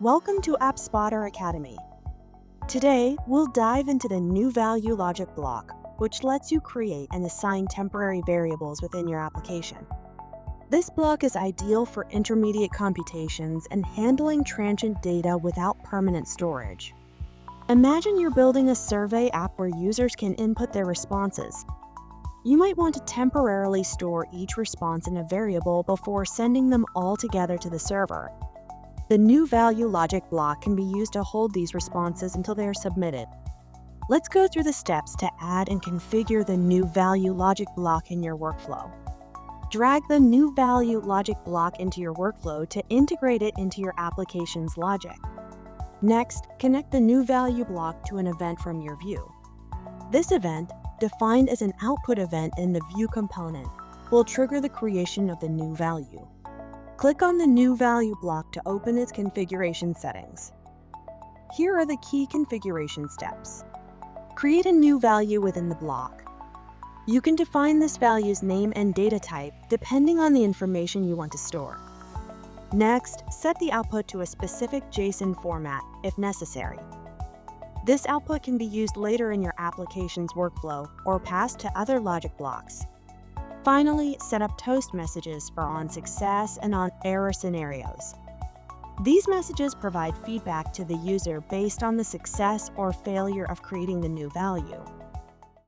Welcome to Appspotr Academy. Today, we'll dive into the new value logic block, which lets you create and assign temporary variables within your application. This block is ideal for intermediate computations and handling transient data without permanent storage. Imagine you're building a survey app where users can input their responses. You might want to temporarily store each response in a variable before sending them all together to the server. The new value logic block can be used to hold these responses until they are submitted. Let's go through the steps to add and configure the new value logic block in your workflow. Drag the new value logic block into your workflow to integrate it into your application's logic. Next, connect the new value block to an event from your view. This event, defined as an output event in the view component, will trigger the creation of the new value. Click on the new value block to open its configuration settings. Here are the key configuration steps. Create a new value within the block. You can define this value's name and data type depending on the information you want to store. Next, set the output to a specific JSON format if necessary. This output can be used later in your application's workflow or passed to other logic blocks. Finally, set up toast messages for on success and on error scenarios. These messages provide feedback to the user based on the success or failure of creating the new value.